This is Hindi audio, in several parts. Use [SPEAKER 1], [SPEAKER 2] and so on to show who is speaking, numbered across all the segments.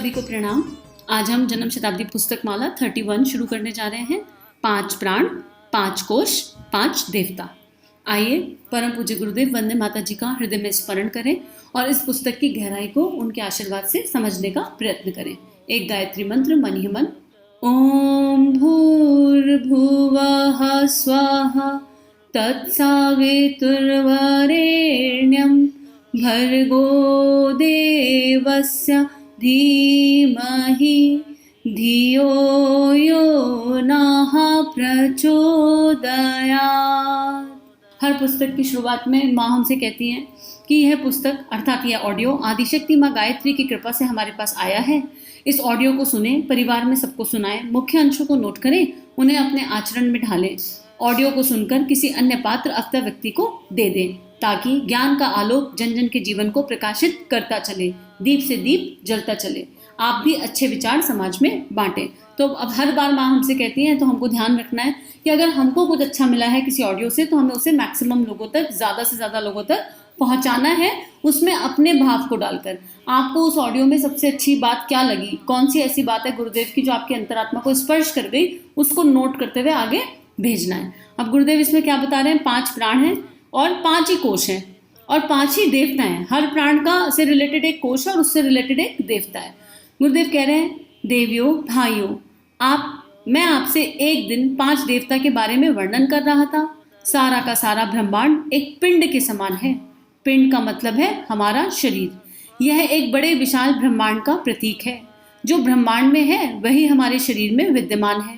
[SPEAKER 1] सभी को प्रणाम। आज हम जन्म शताब्दी पुस्तक माला 31 शुरू करने जा रहे हैं। 5 प्राण, 5 कोश, 5 देवता। आइए परम पूज्य गुरुदेव वंदे माता जी का हृदय में स्मरण करें और इस पुस्तक की गहराई को उनके आशीर्वाद से समझने का प्रयत्न करें। एक गायत्री मंत्र मन ही मन। ओम भूर्भुवः स्वाहा तत्सवितुर्वरेण्यं भर्गो देवस्य धीमहि धियो यो नः प्रचोदयात्। हर पुस्तक की शुरुआत में माँ हमसे कहती हैं कि यह पुस्तक अर्थात यह ऑडियो आदिशक्ति माँ गायत्री की कृपा से हमारे पास आया है। इस ऑडियो को सुने, परिवार में सबको सुनाएं, मुख्य अंशों को नोट करें, उन्हें अपने आचरण में ढालें। ऑडियो को सुनकर किसी अन्य पात्र अथवा व्यक्ति को दे दें ताकि ज्ञान का आलोक जन जन के जीवन को प्रकाशित करता चले, दीप से दीप जलता चले। आप भी अच्छे विचार समाज में बांटें। तो अब हर बार माँ हमसे कहती हैं तो हमको ध्यान रखना है कि अगर हमको कुछ अच्छा मिला है किसी ऑडियो से तो हमें उसे मैक्सिमम लोगों तक, ज़्यादा से ज़्यादा लोगों तक पहुंचाना है, उसमें अपने भाव को डालकर। आपको उस ऑडियो में सबसे अच्छी बात क्या लगी, कौन सी ऐसी बात है गुरुदेव की जो आपकी अंतरात्मा को स्पर्श कर गई, उसको नोट करते हुए आगे भेजना है। अब गुरुदेव इसमें क्या बता रहे हैं? 5 प्राण हैं और 5 ही कोश हैं और 5 ही देवता हैं। हर प्राण का से रिलेटेड एक कोश है और उससे रिलेटेड एक देवता है। गुरुदेव कह रहे हैं, देवियों भाइयों, मैं आपसे एक दिन 5 देवता के बारे में वर्णन कर रहा था। सारा का सारा ब्रह्मांड एक पिंड के समान है। पिंड का मतलब है हमारा शरीर। यह एक बड़े विशाल ब्रह्मांड का प्रतीक है। जो ब्रह्मांड में है वही हमारे शरीर में विद्यमान है।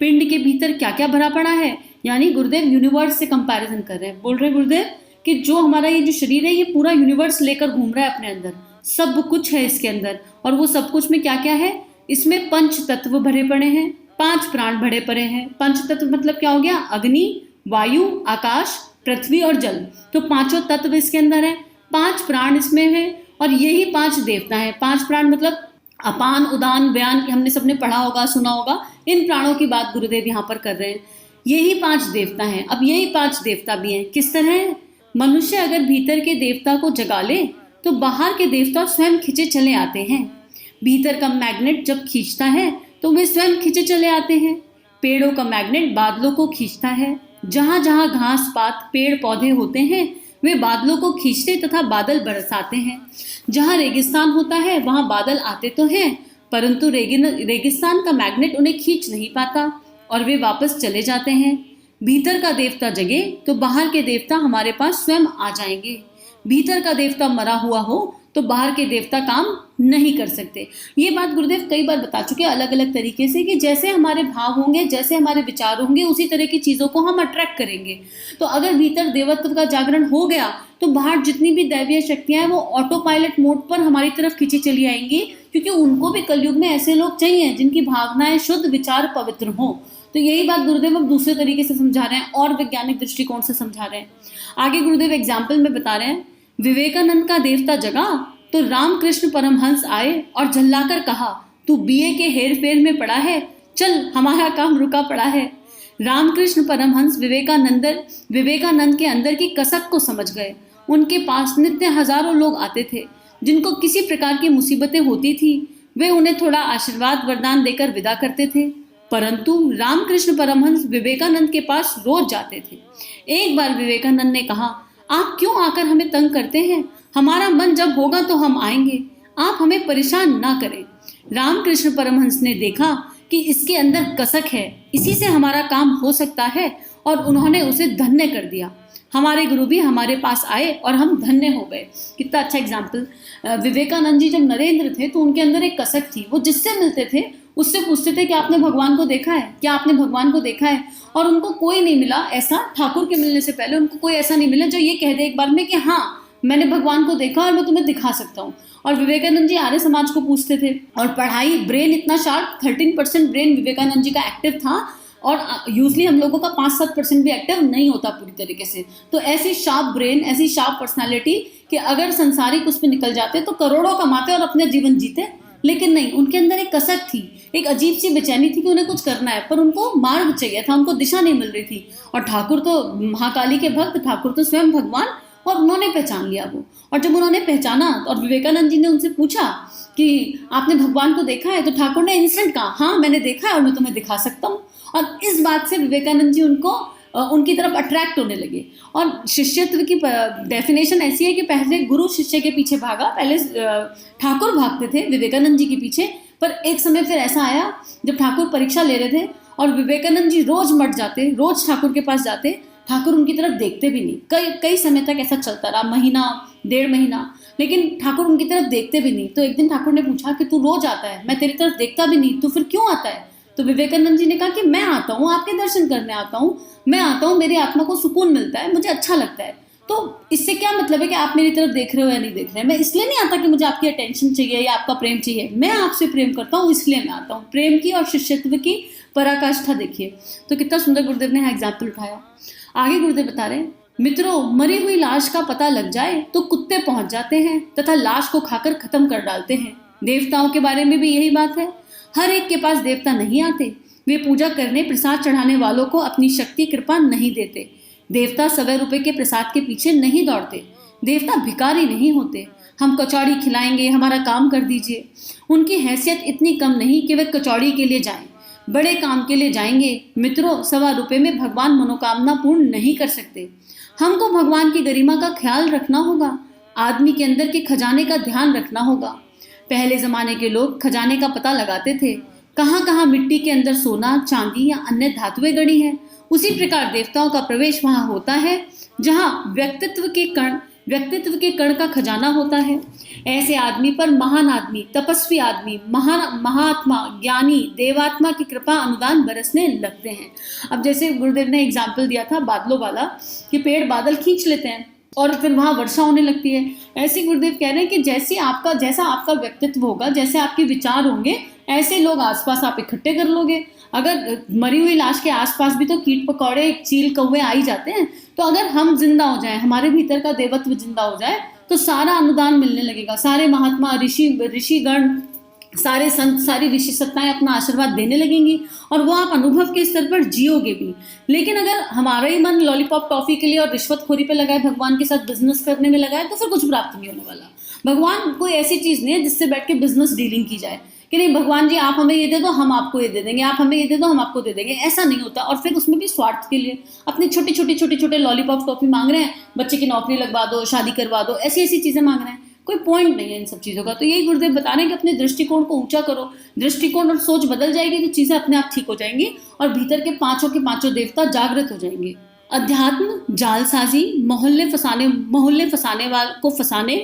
[SPEAKER 1] पिंड के भीतर क्या क्या भरा पड़ा है, यानी गुरुदेव यूनिवर्स से कंपैरिजन कर रहे हैं। बोल रहे गुरुदेव कि जो हमारा ये जो शरीर है ये पूरा यूनिवर्स लेकर घूम रहा है अपने अंदर, सब कुछ है इसके अंदर। और वो सब कुछ में क्या क्या है? इसमें 5 तत्व भरे पड़े हैं, 5 प्राण भरे पड़े हैं। 5 तत्व मतलब क्या हो गया? अग्नि, वायु, आकाश, पृथ्वी और जल। तो 5 तत्व इसके अंदर है, 5 प्राण इसमें है और यही 5 देवता है। 5 प्राण मतलब अपान, उदान, व्यान, हमने सबने पढ़ा होगा, सुना होगा। इन प्राणों की बात गुरुदेव यहाँ पर कर रहे हैं। यही 5 देवता हैं। अब यही 5 देवता भी हैं। किस तरह है? मनुष्य अगर भीतर के देवता को जगा ले तो बाहर के देवता स्वयं खिंचे चले आते हैं। भीतर का मैग्नेट जब खींचता है तो वे स्वयं खिंचे चले आते हैं। पेड़ों का मैग्नेट बादलों को खींचता है। जहां जहां घास पात पेड़ पौधे होते हैं वे बादलों को खींचते तथा बादल बरसाते हैं। जहां रेगिस्तान होता है वहां बादल आते तो हैं परंतु रेगिस्तान का मैग्नेट उन्हें खींच नहीं पाता और वे वापस चले जाते हैं। भीतर का देवता जगे तो बाहर के देवता हमारे पास स्वयं आ जाएंगे। भीतर का देवता मरा हुआ हो तो बाहर के देवता काम नहीं कर सकते। ये बात गुरुदेव कई बार बता चुके हैं अलग अलग तरीके से कि जैसे हमारे भाव होंगे, जैसे हमारे विचार होंगे, उसी तरह की चीज़ों को हम अट्रैक्ट करेंगे। तो अगर भीतर देवत्व का जागरण हो गया तो बाहर जितनी भी दैवीय शक्तियां हैं वो ऑटो पायलट मोड पर हमारी तरफ खींची चली आएंगी, क्योंकि उनको भी कलयुग में ऐसे लोग चाहिए जिनकी भावनाएं शुद्ध, विचार पवित्र हों। तो यही बात गुरुदेव अब दूसरे तरीके से समझा रहे हैं और वैज्ञानिक दृष्टिकोण से समझा रहे हैं। आगे गुरुदेव एग्जाम्पल में बता रहे हैं, विवेकानंद का देवता जगा तो रामकृष्ण परमहंस आए और झल्लाकर कहा, तू बीए के हेर फेर में पड़ा है, चल हमारा काम रुका पड़ा है। रामकृष्ण परमहंस विवेकानंद के अंदर की कसक को समझ गए। उनके पास नित्य हजारों लोग आते थे जिनको किसी प्रकार की मुसीबतें होती थी। वे उन्हें थोड़ा आशीर्वाद वरदान देकर विदा करते थे, परंतु रामकृष्ण परमहंस विवेकानंद के पास रोज जाते थे। एक बार विवेकानंद ने कहा, आप क्यों आकर हमें तंग करते हैं? हमारा मन जब होगा तो हम आएंगे, आप हमें परेशान ना करें। रामकृष्ण परमहंस ने देखा कि इसके अंदर कसक है, इसी से हमारा काम हो सकता है और उन्होंने उसे धन्य कर दिया। हमारे गुरु भी हमारे पास आए और हम धन्य हो गए। कितना अच्छा एग्जाम्पल। विवेकानंद जी जब नरेंद्र थे तो उनके अंदर एक कसक थी। वो जिससे मिलते थे उससे पूछते थे कि आपने भगवान को देखा है, क्या आपने भगवान को देखा है? और उनको कोई नहीं मिला ऐसा, ठाकुर के मिलने से पहले उनको कोई ऐसा नहीं मिला जो ये कह दे एक बार में कि हाँ मैंने भगवान को देखा और मैं तुम्हें दिखा सकता हूँ। और विवेकानंद जी आर्य समाज को पूछते थे और पढ़ाई, ब्रेन इतना शार्प, 13% ब्रेन विवेकानंद जी का एक्टिव था और यूजली हम लोगों का 5-7% भी एक्टिव नहीं होता पूरी तरीके से। तो ऐसी शार्प ब्रेन, ऐसी शार्प पर्सनालिटी कि अगर संसारिक उस पर निकल जाते तो करोड़ों कमाते और अपना जीवन जीते, लेकिन नहीं, उनके अंदर एक कसक थी, एक अजीब सी बेचैनी थी कि उन्हें कुछ करना है पर उनको मार्ग चाहिए था, उनको दिशा नहीं मिल रही थी। और ठाकुर तो महाकाली के भक्त, ठाकुर तो स्वयं भगवान और उन्होंने पहचान लिया वो। और जब उन्होंने पहचाना और विवेकानंद जी ने उनसे पूछा कि आपने भगवान को देखा है, तो ठाकुर ने इंस्टेंट कहा हाँ मैंने देखा है और मैं तुम्हें दिखा सकता हूँ। और इस बात से विवेकानंद जी उनकी तरफ अट्रैक्ट होने लगे। और शिष्यत्व की डेफिनेशन ऐसी है कि पहले गुरु शिष्य के पीछे भागा, पहले ठाकुर भागते थे विवेकानंद जी के पीछे, पर एक समय फिर ऐसा आया जब ठाकुर परीक्षा ले रहे थे और विवेकानंद जी रोज मठ जाते, रोज ठाकुर के पास जाते, ठाकुर उनकी तरफ देखते भी नहीं। कई समय तक ऐसा चलता रहा, महीना 1.5 महीना, लेकिन ठाकुर उनकी तरफ देखते भी नहीं। तो एक दिन ठाकुर ने पूछा कि तू रोज आता है, मैं तेरी तरफ देखता भी नहीं, तो फिर क्यों आता है? तो विवेकानंद जी ने कहा कि मैं आता हूँ, आपके दर्शन करने आता हूँ, मैं आता हूँ, मेरी आत्मा को सुकून मिलता है, मुझे अच्छा लगता है। तो इससे क्या मतलब है कि आप मेरी तरफ देख रहे हो या नहीं देख रहे हैं? मैं इसलिए नहीं आता कि मुझे आपकी अटेंशन चाहिए या आपका प्रेम चाहिए, मैं आपसे प्रेम करता हूँ इसलिए मैं आता हूँ। प्रेम की और शिष्यत्व की पराकाष्ठा देखिए। तो कितना सुंदर गुरुदेव ने एग्जाम्पल उठाया। आगे गुरुदेव बता रहे हैं, मित्रों, मरी हुई लाश का पता लग जाए तो कुत्ते पहुंच जाते हैं तथा लाश को खाकर खत्म कर डालते हैं। देवताओं के बारे में भी यही बात है। हर एक के पास देवता नहीं आते, वे पूजा करने प्रसाद चढ़ाने वालों को अपनी शक्ति कृपा नहीं देते। देवता 100 रुपए के प्रसाद के पीछे नहीं दौड़ते। देवता भिखारी नहीं होते, हम कचौड़ी खिलाएंगे, हमारा काम कर दीजिए। उनकी हैसियत इतनी कम नहीं कि वे कचौड़ी के लिए जाएं, बड़े काम के लिए जाएंगे। मित्रों, 100 रुपए में भगवान मनोकामना पूर्ण नहीं कर सकते। हमको भगवान की गरिमा का ख्याल रखना होगा, आदमी के अंदर के खजाने का ध्यान रखना होगा। पहले जमाने के लोग खजाने का पता लगाते थे, कहाँ कहाँ मिट्टी के अंदर सोना, चांदी या अन्य धातुएं गड़ी हैं। उसी प्रकार देवताओं का प्रवेश वहां होता है जहां व्यक्तित्व के कण का खजाना होता है। ऐसे आदमी पर महान आदमी, तपस्वी आदमी, महात्मा, ज्ञानी, देवात्मा की कृपा अनुदान बरसने लगते हैं। अब जैसे गुरुदेव ने एग्जाम्पल दिया था बादलों वाला कि पेड़ बादल खींच लेते हैं और फिर वहां वर्षा होने लगती है। ऐसे गुरुदेव कह रहे हैं कि जैसा आपका व्यक्तित्व होगा, जैसे आपके विचार होंगे, ऐसे लोग आसपास आप इकट्ठे कर लोगे। अगर मरी हुई लाश के आसपास भी तो कीट पकौड़े, चील कौवे आ ही जाते हैं, तो अगर हम जिंदा हो जाएं, हमारे भीतर का देवत्व जिंदा हो जाए, तो सारा अनुदान मिलने लगेगा। सारे महात्मा, ऋषिगण, सारे संत, सारी ऋषि सत्ताएं अपना आशीर्वाद देने लगेंगी और वो आप अनुभव के स्तर पर जियोगे भी। लेकिन अगर हमारा ही मन लॉलीपॉप टॉफी के लिए और रिश्वतखोरी पे लगाए, भगवान के साथ बिजनेस करने में लगाए, तो फिर कुछ प्राप्त नहीं होने वाला। भगवान कोई ऐसी चीज नहीं है जिससे बैठ के बिजनेस डीलिंग की जाए कि नहीं भगवान जी आप हमें ये दे दो, हम आपको ये दे देंगे, आप हमें ये दे दो, हम आपको दे देंगे। ऐसा नहीं होता। और फिर उसमें भी स्वार्थ के लिए अपने छोटे लॉलीपॉप टॉफी मांग रहे हैं, बच्चे की नौकरी लगवा दो, शादी करवा दो, ऐसी चीजें मांग रहे हैं। कोई पॉइंट नहीं है इन सब चीजों का। तो यही गुरुदेव बता रहे हैं कि अपने दृष्टिकोण को ऊंचा करो, दृष्टिकोण और सोच बदल जाएगी तो चीजें अपने आप ठीक हो जाएंगी और भीतर के पांचों देवता जागृत हो जाएंगे। अध्यात्म जालसाजी, मोहल्ले फसाने वाल को फसाने,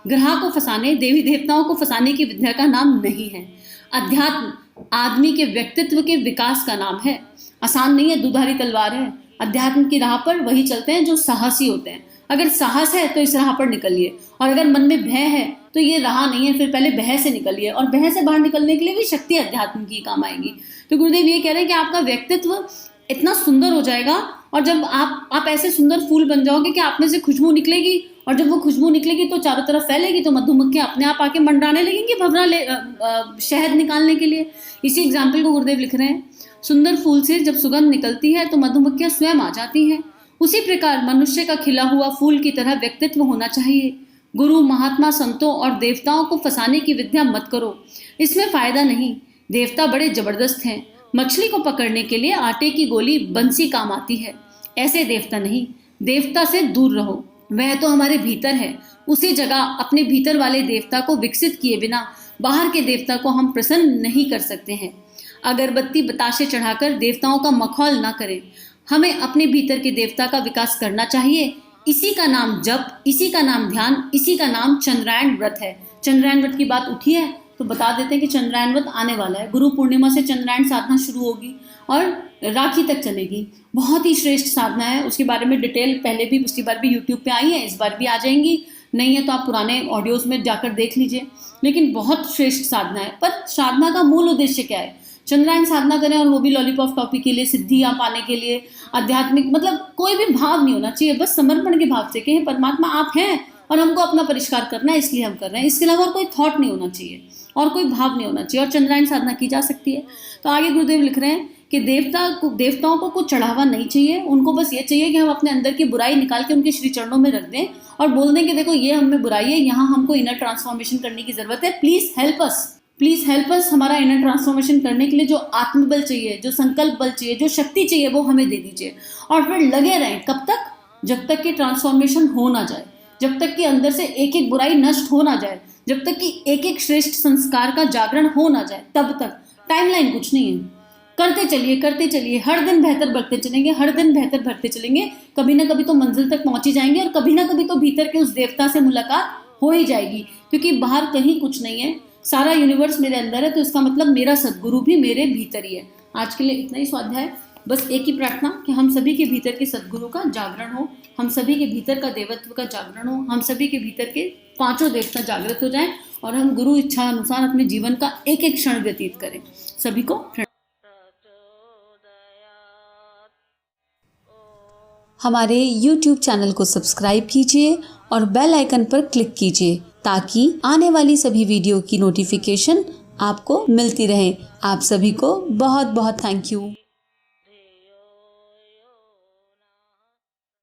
[SPEAKER 1] ग्रह को फसाने, देवी देवताओं को फसाने की विद्या का नाम नहीं है। अध्यात्म आदमी के व्यक्तित्व के विकास का नाम है। आसान नहीं है, दुधारी तलवार है। अध्यात्म की राह पर वही चलते हैं जो साहसी होते हैं। अगर साहस है तो इस राह पर निकलिए, और अगर मन में भय है तो ये राह नहीं है, फिर पहले भय से निकलिए। और भय से बाहर निकलने के लिए भी शक्ति अध्यात्म की काम आएगी। तो गुरुदेव ये कह रहे हैं कि आपका व्यक्तित्व इतना सुंदर हो जाएगा, और जब आप ऐसे सुंदर फूल बन जाओगे कि आप में से खुशबू निकलेगी, और जब वो खुशबू निकलेगी तो चारों तरफ फैलेगी, तो मधुमक्खियां अपने आप आके मंडराने लगेंगी भवरा शहद निकालने के लिए। इसी एग्जाम्पल को गुरुदेव लिख रहे हैं, सुंदर फूल से जब सुगंध निकलती है तो मधुमक्खियां स्वयं आ जाती हैं। उसी प्रकार मनुष्य का खिला हुआ फूल की तरह व्यक्तित्व होना चाहिए। गुरु, महात्मा, संतों और देवताओं को फंसाने की विद्या मत करो, इसमें फायदा नहीं। देवता बड़े जबरदस्त हैं। मछली को पकड़ने के लिए आटे की गोली बंसी काम आती है, ऐसे देवता नहीं। देवता से दूर रहो, वह तो हमारे भीतर है। उसी जगह अपने भीतर वाले देवता को विकसित किए बिना बाहर के देवता को हम प्रसन्न नहीं कर सकते हैं। अगरबत्ती बताशे चढ़ाकर देवताओं का मखौल ना करें। हमें अपने भीतर के देवता का विकास करना चाहिए। इसी का नाम जप, इसी का नाम ध्यान, इसी का नाम चंद्रायण व्रत है। चंद्रायण व्रत की बात उठी है तो बता देते हैं कि चंद्रायण व्रत आने वाला है। गुरु पूर्णिमा से चंद्रायण साधना शुरू होगी और राखी तक चलेगी। बहुत ही श्रेष्ठ साधना है। उसके बारे में डिटेल पहले भी पिछली बार भी यूट्यूब पे आई है, इस बार भी आ जाएंगी। नहीं है तो आप पुराने ऑडियोज में जाकर देख लीजिए। लेकिन बहुत श्रेष्ठ साधना है। पर साधना का मूल उद्देश्य क्या है? चंद्रायण साधना करें और वो भी लॉलीपॉप टॉफी के लिए, सिद्धियां पाने के लिए, आध्यात्मिक, मतलब कोई भी भाव नहीं होना चाहिए। बस समर्पण के भाव से कि हे परमात्मा आप हैं और हमको अपना परिष्कार करना है, इसलिए हम कर रहे हैं। इसके अलावा कोई थॉट नहीं होना चाहिए और कोई भाव नहीं होना चाहिए, और चंद्रायण साधना की जा सकती है। तो आगे गुरुदेव लिख रहे हैं कि देवताओं को कुछ चढ़ावा नहीं चाहिए, उनको बस ये चाहिए कि हम अपने अंदर की बुराई निकाल के उनके श्री चरणों में रख दें और बोल दें कि देखो ये हम में बुराई है, यहाँ हमको इनर ट्रांसफॉर्मेशन करने की ज़रूरत है, प्लीज़ हेल्प अस। हमारा इनर ट्रांसफॉर्मेशन करने के लिए जो आत्मबल चाहिए, जो संकल्प बल चाहिए, जो शक्ति चाहिए, वो हमें दे दीजिए। और फिर लगे रहें, कब तक? जब तक कि ट्रांसफॉर्मेशन हो ना जाए, जब तक कि अंदर से एक एक बुराई नष्ट हो ना जाए, जब तक कि एक एक श्रेष्ठ संस्कार का जागरण हो ना जाए, तब तक। टाइमलाइन कुछ नहीं है, करते चलिए, हर दिन बेहतर बढ़ते चलेंगे, हर दिन बेहतर बढ़ते चलेंगे। कभी ना कभी तो मंजिल तक पहुंच ही जाएंगे और कभी ना कभी तो भीतर के उस देवता से मुलाकात हो ही जाएगी, क्योंकि बाहर कहीं कुछ नहीं है, सारा यूनिवर्स मेरे अंदर है, तो इसका मतलब मेरा सद्गुरु भी मेरे भीतर ही है। आज के लिए इतना ही स्वाध्याय। बस एक ही प्रार्थना कि हम सभी के भीतर के सद्गुरु का जागरण हो, हम सभी के भीतर का देवत्व का जागरण हो, हम सभी के भीतर के पांचों देवता जागृत हो जाएं और हम गुरु इच्छा अनुसार अपने जीवन का एक एक क्षण व्यतीत करें। सभी को
[SPEAKER 2] हमारे YouTube चैनल को सब्सक्राइब कीजिए और बेल आइकन पर क्लिक कीजिए ताकि आने वाली सभी वीडियो की नोटिफिकेशन आपको मिलती रहे। आप सभी को बहुत बहुत थैंक यू।